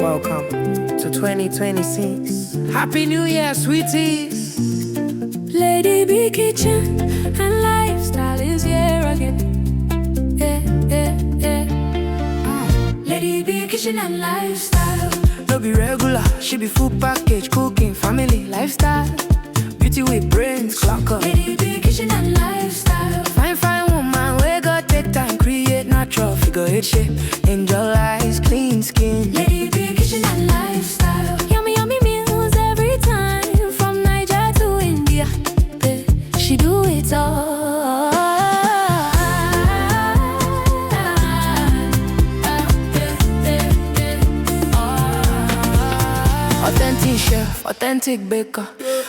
Welcome to 2026. Happy New Year, sweeties. Lady B Kitchen and Lifestyle is here again. Lady B Kitchen and Lifestyle. No be regular, she be full package, cooking, family, lifestyle. Beauty with brains, clock up. Lady B Kitchen and Lifestyle. Fine woman, we got take time, create natural figure eight shape. Angel eyes, clean skin. Lady B Kitchen and Lifestyle. Yummy meals every time, from Niger to India. She do it all. Authentic chef, authentic baker.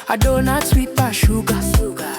I donut sweet past sugar.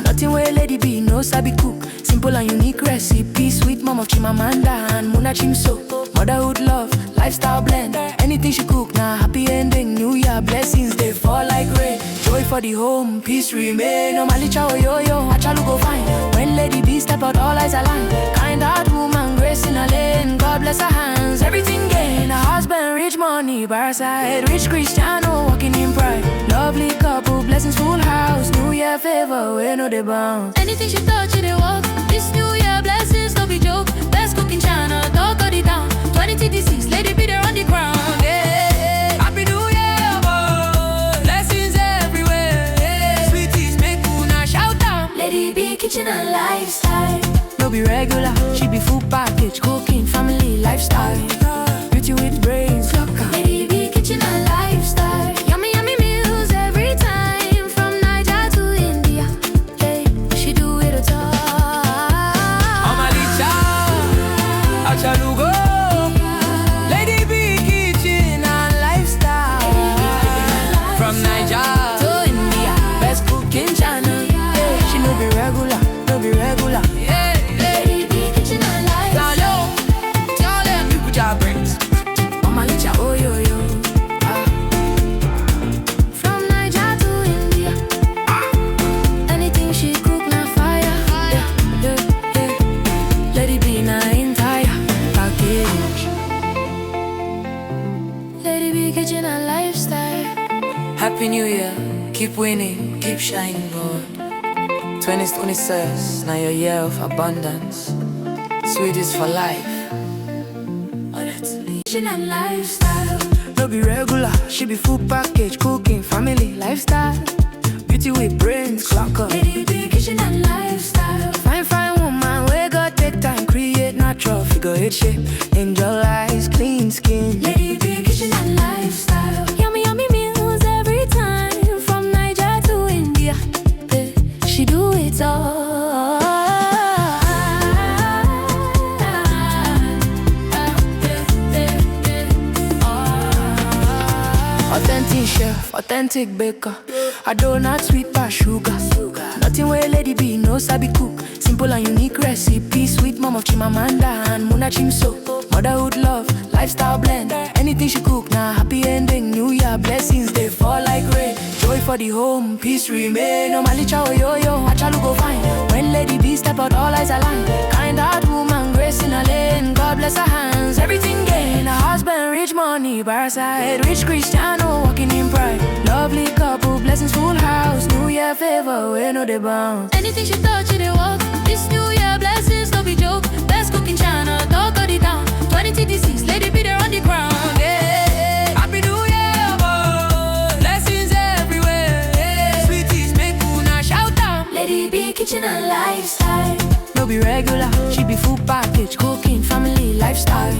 Nothing where Lady B no sabi cook. Simple and unique recipe. Sweet mom of Chimamanda and Muna Chimso. Motherhood love, lifestyle blend. Anything she cook, now happy ending. New Year blessings, they fall like rain. Joy for the home, peace remain. Normally chow yo, achalu go fine. When Lady B step out, all eyes align. Kind heart woman, grace in a lane. God bless her hands, everything gain. A husband, rich money, bar side. Rich Cristiano, walking in pride. Lovely couple, blessings full house. New Year favor, we know they bounce. Anything she touch, it walk. This New Year blessings, no be joke. Best cooking channel, talk of the town. 2026, Lady B there on the ground. Yeah. Happy New Year, boy. Blessings everywhere. Yeah. Sweeties, make una shout out. Lady B Kitchen and Lifestyle. No be regular, she be full package, cooking, family, lifestyle. Beauty with brains, clock up. Lady B Kitchen and Lifestyle. Yummy meals every time, from Niger to India. Hey, she do it all. Omalicha, Achalugo. Lady B Kitchen and Lifestyle. From Niger to India, best cooking channel. Yeah, she no be regular, no be regular. Yeah. Lady B Kitchen and Lifestyle. Tell them people job brains. Omalicha, oh yo. From Niger to India. Anything she cook, na fire. Yeah. Lady B na entire package. Lady B Kitchen and Lifestyle. Happy New Year, keep winning, keep shining, boy. 2026, now your year of abundance. Sweeties for life. Honestly. Kitchen and Lifestyle. No be regular, she be full package, cooking, family, lifestyle. Beauty with brains, clock up. Lady B Kitchen and Lifestyle. Fine woman, we got take time, create natural figure eight shape. Angel eyes, clean skin. Lady B Kitchen and Lifestyle. Yummy meals every time, from Niger to India. She do it all. Authentic chef, authentic baker. I donut sweet past sugar. Nothing where Lady B no sabi cook. Simple and unique recipe. Sweet mom of Chimamanda and Muna Chimso. Motherhood love, lifestyle blend. Anything she cook, now happy ending. New Year blessings, they fall like rain. Joy for the home, peace remain. Normally chow yo, achalu go fine. When Lady B step out, all eyes align. Kind heart woman, grace in a lane. God bless her hands, everything gain. A husband, rich money, bar side. Rich Cristiano, walking in pride. Lovely couple, blessings full house. New Year favor, we know they bounce. Anything she touch, it walk. This New Year blessings, no be joke. Best cooking channel, talk of the town. 2026, Lady B there on the ground. Yeah. Happy New Year, boy. Blessings everywhere. Yeah. Sweeties, make una shout out. Lady B Kitchen and Lifestyle. No be regular, she be full package, cooking, family, lifestyle.